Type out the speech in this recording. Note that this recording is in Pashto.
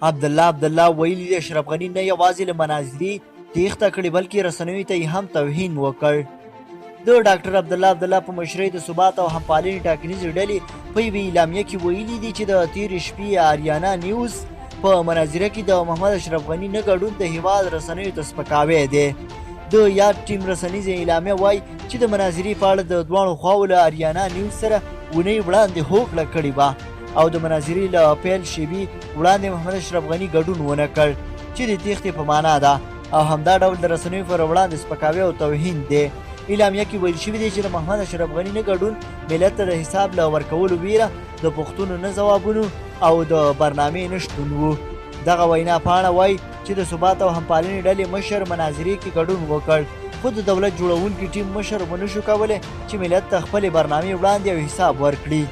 عبدالله ویلي دي اشرف غني نه یوازې له مناظرې تېښته کړې بلکې رسنیو ته یې هم توهین وکړ. د ډاکټر عبدالله په مشرۍ د ثبات او همپالنې ټاکنیزې ډلې په یوې اعلامیه کې ویلي دي چې د تېرې شپې آریانا نیوز په مناظره کې د محمد اشرف غني نه ګډون د هېواد رسنیو ته سپکاوی دی. د یاد ټیم رسنیزه اعلامیه وایي چې د مناظرې په اړه د دواړو خواوو له آریانا نیوز سره اونۍ وړاندې هوکړه کړې وه او د مناظرې له پیل شېبې وړاندې محمد اشرف غني ګډون ونه کړ چې د تېښتې په معنا ده او همدا ډول د رسنیو پر وړاندې سپکاوی او توهین دی. اعلامیه کې ویل شوي دی چې د محمد اشرف غني نه ګډون ملت ته د حساب له ورکولو ویره، د پوښتنو نه ځوابونو او د برنامې نه شتون و. دغه وینا پاڼه وایي چې د ثبات او همپالنې ډلې مشر مناظرې کې ګډون وکړ خو د دولت جوړونکي ټیم مشر ونه شو کولی چې ملت ته خپلې برنامې وړاندې او حساب ورکړي.